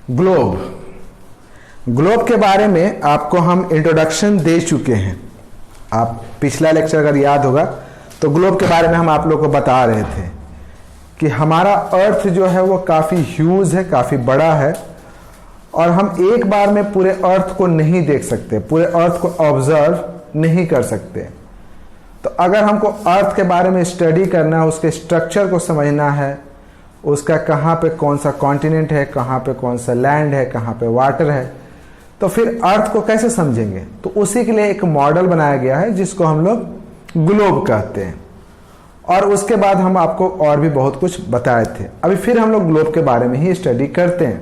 Globe. Globe के बारे में आपको हम इंट्रोडक्शन दे चुके हैं। आप पिछला लेक्चर अगर याद होगा तो ग्लोब के बारे में हम आप लोग को बता रहे थे कि हमारा अर्थ जो है वो काफ़ी ह्यूज है, काफ़ी बड़ा है और हम एक बार में पूरे अर्थ को नहीं देख सकते, पूरे अर्थ को ऑब्जर्व नहीं कर सकते। तो अगर हमको अर्थ के बारे में स्टडी करना है, उसके स्ट्रक्चर को समझना है, उसका कहाँ पे कौन सा कॉन्टिनेंट है, कहाँ पे कौन सा लैंड है, कहाँ पे वाटर है, तो फिर अर्थ को कैसे समझेंगे। तो उसी के लिए एक मॉडल बनाया गया है जिसको हम लोग ग्लोब कहते हैं और उसके बाद हम आपको और भी बहुत कुछ बताए थे। अभी फिर हम लोग ग्लोब के बारे में ही स्टडी करते हैं।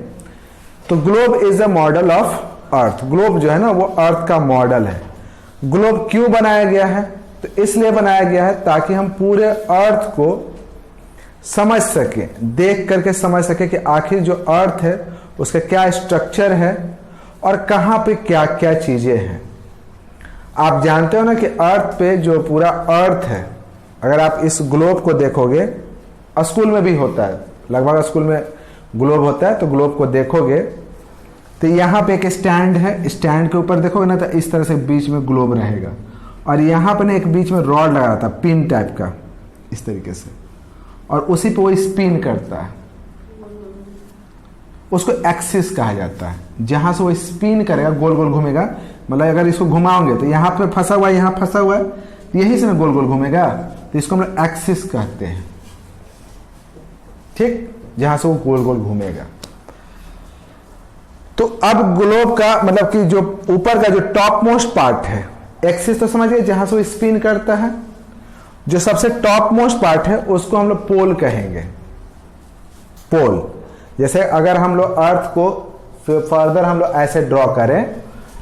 तो globe is a model of earth. Globe जो है ना वो अर्थ का मॉडल है। ग्लोब क्यों बनाया गया है? तो इसलिए बनाया गया है ताकि हम पूरे अर्थ को समझ सकें, देख करके समझ सकें कि आखिर जो अर्थ है उसका क्या स्ट्रक्चर है और कहाँ पे क्या क्या चीजें हैं। आप जानते हो ना कि अर्थ पे जो पूरा अर्थ है, अगर आप इस ग्लोब को देखोगे, स्कूल में भी होता है, लगभग स्कूल में ग्लोब होता है, तो ग्लोब को देखोगे तो यहाँ पे एक स्टैंड है, स्टैंड के ऊपर देखोगे ना तो इस तरह से बीच में ग्लोब रहेगा और यहाँ पे ना एक बीच में रॉड लगा रहता है, पिन टाइप का, इस तरीके से, और उसी पे वो स्पिन करता है। उसको एक्सिस कहा जाता है। जहां से वो स्पिन करेगा, गोल गोल घूमेगा, मतलब अगर इसको घुमाओगे तो यहाँ पे फंसा हुआ है, यहाँ फंसा हुआ है, यही से ना गोल गोल घूमेगा, तो इसको हम लोग एक्सिस कहते हैं। ठीक, जहां से वो गोल गोल घूमेगा। तो अब ग्लोब का मतलब कि जो ऊपर का जो टॉप मोस्ट पार्ट है, एक्सिस तो समझिए, जहां से वो स्पिन करता है, जो सबसे टॉप मोस्ट पार्ट है उसको हम लोग पोल कहेंगे। पोल, जैसे अगर हम लोग अर्थ को फर्दर हम लोग ऐसे ड्रॉ करें,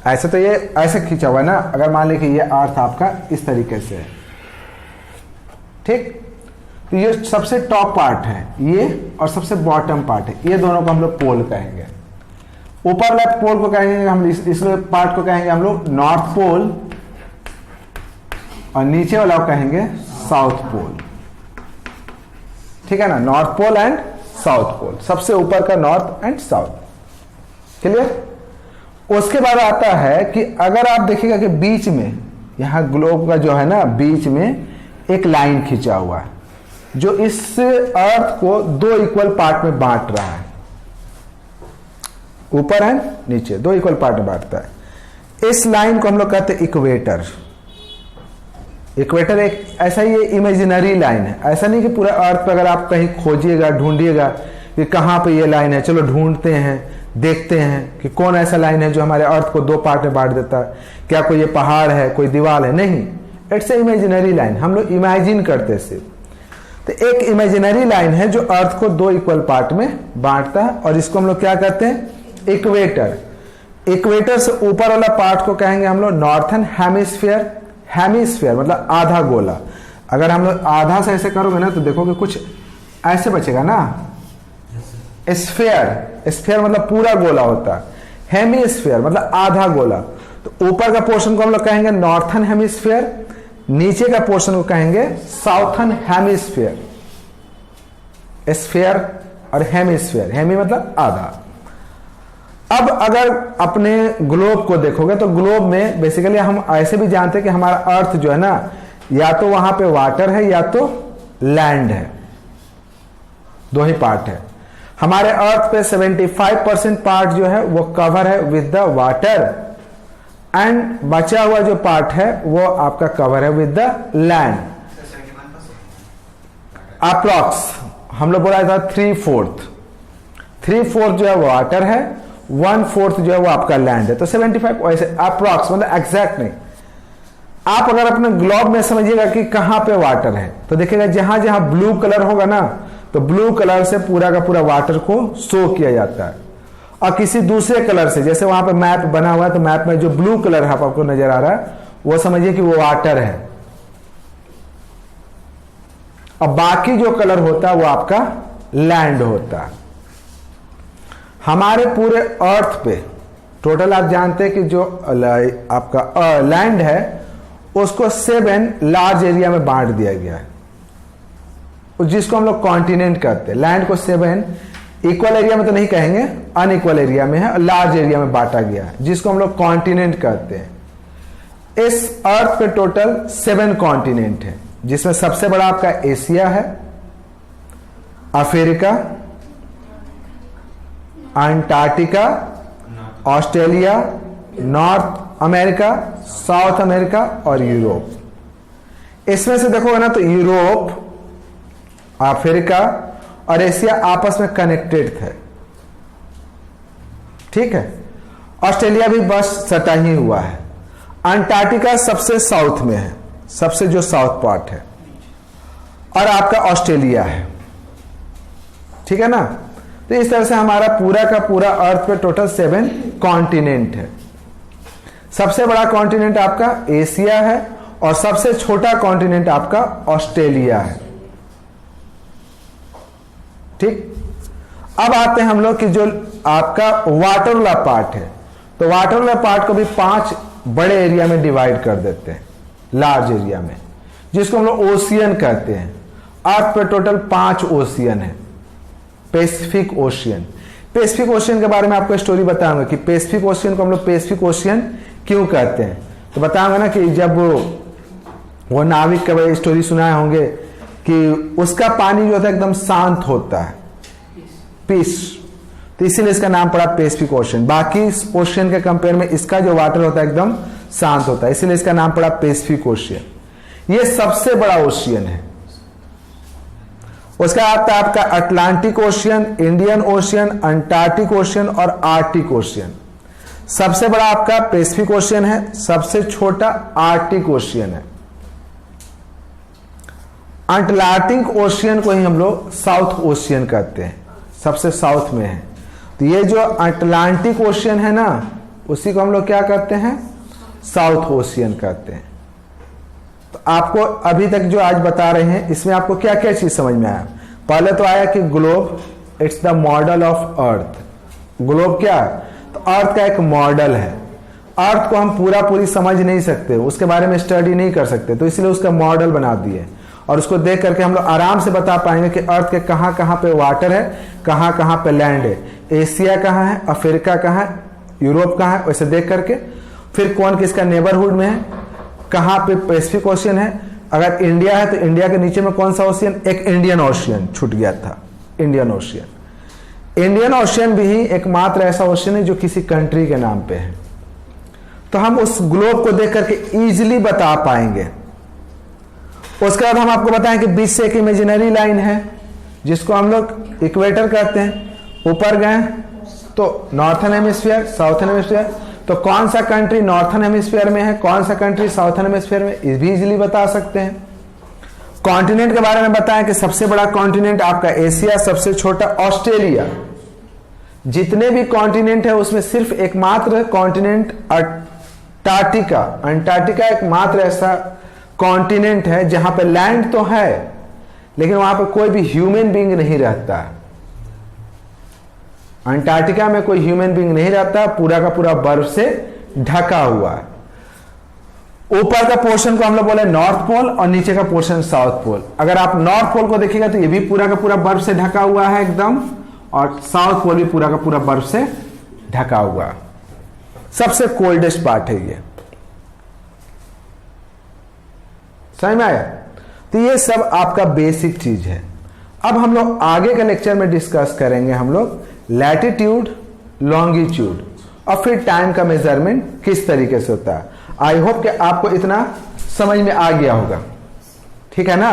ऐसे तो ये ऐसे खींचा हुआ है ना, अगर मान लीजिए कि ये अर्थ आपका इस तरीके से है, ठीक, तो ये सबसे टॉप पार्ट है ये और सबसे बॉटम पार्ट है, ये दोनों को हम लोग पोल कहेंगे। ऊपर लेफ्ट पोल को कहेंगे हम, इस पार्ट को कहेंगे हम लोग नॉर्थ पोल और नीचे वाला को कहेंगे साउथ पोल। ठीक है ना, north pole and south pole, सबसे ऊपर का नॉर्थ एंड साउथ। क्लियर? उसके बाद आता है कि अगर आप देखिएगा कि बीच में यहां ग्लोब का जो है ना, बीच में एक लाइन खींचा हुआ है जो इस अर्थ को दो इक्वल पार्ट में बांट रहा है, ऊपर एंड नीचे दो इक्वल पार्ट में बांटता है। इस लाइन को हम लोग कहते हैं इक्वेटर। इक्वेटर एक ऐसा ही इमेजिनरी लाइन है, ऐसा नहीं कि पूरा अर्थ पे अगर आप कहीं खोजिएगा, ढूंढिएगा कि कहाँ पे ये लाइन है, चलो ढूंढते हैं, देखते हैं कि कौन ऐसा लाइन है जो हमारे अर्थ को दो पार्ट में बांट देता है। क्या कोई ये पहाड़ है, कोई दीवार है? नहीं, इट्स ए इमेजिनरी लाइन, हम लोग इमेजिन करते सिर्फ। तो एक इमेजिनरी लाइन है जो अर्थ को दो इक्वल पार्ट में बांटता है और इसको हम लोग क्या कहते हैं? इक्वेटर। इक्वेटर से ऊपर वाला पार्ट को कहेंगे हम लोग नॉर्थन हेमिस्फीयर। हेमिस्फीयर मतलब आधा गोला। अगर हम लोग आधा से ऐसे करोगे ना तो देखोगे कुछ ऐसे बचेगा ना, स्फीयर। स्फीयर मतलब पूरा गोला होता है, हेमिस्फीयर मतलब आधा गोला। तो ऊपर का पोर्शन को हम लोग कहेंगे नॉर्थन हेमिस्फीयर, नीचे का पोर्शन को कहेंगे साउथन हेमिस्फीयर। स्फीयर और हेमिस्फीयर, हेमी मतलब आधा। अब अगर अपने ग्लोब को देखोगे तो ग्लोब में बेसिकली हम ऐसे भी जानते हैं कि हमारा अर्थ जो है ना, या तो वहां पे वाटर है या तो लैंड है, दो ही पार्ट है। हमारे अर्थ पे 75% पार्ट जो है वो कवर है विद द वाटर एंड बचा हुआ जो पार्ट है वो आपका कवर है विद द लैंड। अप्रॉक्स हम लोग बोला था 3/4 जो है वो वाटर है, 1/4 जो है वो आपका लैंड है। तो 75 वैसे अप्रॉक्स मतलब एग्जैक्ट नहीं। आप अगर अपने ग्लोब में समझिएगा कि कहां पे वाटर है तो देखिएगा जहां जहां ब्लू कलर होगा ना, तो ब्लू कलर से पूरा का पूरा वाटर को शो किया जाता है। और किसी दूसरे कलर से, जैसे वहां पे मैप बना हुआ है तो मैप में जो ब्लू कलर है आपको नजर आ रहा है वो समझिए कि वो वाटर है, और बाकी जो कलर होता है वो आपका लैंड होता है। हमारे पूरे अर्थ पे टोटल आप जानते हैं कि जो आपका लैंड है उसको 7 लार्ज एरिया में बांट दिया गया है, जिसको हम लोग कॉन्टिनेंट कहते हैं। लैंड को 7 इक्वल एरिया में तो नहीं कहेंगे, अनइक्वल एरिया में है और लार्ज एरिया में बांटा गया है, जिसको हम लोग कॉन्टिनेंट कहते हैं। इस अर्थ पे टोटल 7 कॉन्टिनेंट है, जिसमें सबसे बड़ा आपका एशिया है, Africa, Antarctica, Australia, north America, south America और यूरोप। इसमें से देखोगे ना तो यूरोप, अफ्रीका और एशिया आपस में कनेक्टेड थे, ठीक है। ऑस्ट्रेलिया भी बस सटा ही हुआ है। अंटार्कटिका सबसे साउथ में है, सबसे जो साउथ पार्ट है, और आपका ऑस्ट्रेलिया है, ठीक है ना। तो इस तरह से हमारा पूरा का पूरा अर्थ पे टोटल 7 कॉन्टिनेंट है। सबसे बड़ा कॉन्टिनेंट आपका एशिया है और सबसे छोटा कॉन्टिनेंट आपका ऑस्ट्रेलिया है, ठीक। अब आते हैं हम लोग कि जो आपका वाटर वाला पार्ट है, तो वाटर वाला पार्ट को भी 5 बड़े एरिया में डिवाइड कर देते हैं, लार्ज एरिया में, जिसको हम लोग ओशियन कहते हैं। अर्थ पे टोटल 5 ओशियन है। पैसिफिक ओशियन, पैसिफिक ओशियन के बारे में आपको स्टोरी बताऊंगा कि पैसिफिक ओशियन को हम लोग पैसिफिक ओशियन क्यों कहते हैं। तो बताऊंगा ना कि जब वो नाविक के स्टोरी सुनाए होंगे कि उसका पानी जो होता है एकदम शांत होता है, पीस, तो इसीलिए इसका नाम पड़ा पैसिफिक ओशियन। बाकी ओशियन के कंपेयर में इसका जो वाटर होता है एकदम शांत होता है, इसीलिए इसका नाम पड़ा पैसिफिक ओशियन। ये सबसे बड़ा ओशियन है। उसका आता है आपका Atlantic ocean, Indian ocean, Antarctic ocean और आर्टिक ओशियन। सबसे बड़ा आपका पैसिफिक ओशियन है, सबसे छोटा आर्टिक ओशियन है। अटलांटिक ओशियन को ही हम लोग साउथ ओशियन कहते हैं, सबसे साउथ में है। तो ये जो अटलांटिक ओशियन है ना, उसी को हम लोग क्या कहते हैं, साउथ ओशियन कहते हैं। तो आपको अभी तक जो आज बता रहे हैं इसमें आपको क्या क्या चीज समझ में आया। पहले तो आया कि globe it's the model of earth. Globe क्या, तो अर्थ का एक मॉडल है। अर्थ को हम पूरी समझ नहीं सकते, उसके बारे में स्टडी नहीं कर सकते, तो इसलिए उसका मॉडल बना दिए और उसको देख करके हम लोग आराम से बता पाएंगे कि अर्थ के कहाँ कहाँ पे वाटर है, कहाँ कहाँ पे लैंड है, एशिया कहाँ है, अफ्रीका कहाँ है, यूरोप कहाँ है, वैसे देख करके फिर कौन किसका नेबरहुड में है, कहाँ पे पैसिफिक ओशियन है। अगर इंडिया है तो इंडिया के नीचे में कौन सा ओशियन, एक इंडियन ओशियन छूट गया था, इंडियन ओशियन। इंडियन ओशियन भी एकमात्र ऐसा ओशियन है जो किसी कंट्री के नाम पे है। तो हम उस ग्लोब को देख करके इजीली बता पाएंगे। उसके बाद हम आपको बताएं कि बीच से एक इमेजिनरी लाइन है जिसको हम लोग इक्वेटर कहते हैं। ऊपर गए तो नॉर्थन हेमिस्फीयर, साउथर्न हेमिस्फीयर, तो कौन सा कंट्री नॉर्थन हेमिस्फीयर में है, कौन सा कंट्री साउथर्न हेमिस्फीयर में, इस भी इजीली बता सकते हैं। कॉन्टिनेंट के बारे में बताएं कि सबसे बड़ा कॉन्टिनेंट आपका एशिया, सबसे छोटा ऑस्ट्रेलिया। जितने भी कॉन्टिनेंट है उसमें सिर्फ एकमात्र कॉन्टिनेंट अंटार्कटिका, अंटार्कटिका एकमात्र ऐसा कॉन्टिनेंट है जहां पे लैंड तो है लेकिन वहां पे कोई भी ह्यूमन बीइंग नहीं रहता। अंटार्कटिका में कोई ह्यूमन बीइंग नहीं रहता, पूरा का पूरा बर्फ से ढका हुआ है। ऊपर का पोर्शन को हम लोग बोले नॉर्थ पोल और नीचे का पोर्शन साउथ पोल। अगर आप नॉर्थ पोल को देखिएगा तो ये भी पूरा का पूरा बर्फ से ढका हुआ है एकदम, और साउथ पोल भी पूरा का पूरा बर्फ से ढका हुआ है। सबसे कोल्डेस्ट पार्ट है ये, समझ में आया। तो ये सब आपका बेसिक चीज है। अब हम लोग आगे के लेक्चर में डिस्कस करेंगे हम लोग लैटिट्यूड, लॉन्गिट्यूड और फिर टाइम का मेजरमेंट किस तरीके से होता है। आई होप कि आपको इतना समझ में आ गया होगा, ठीक है ना।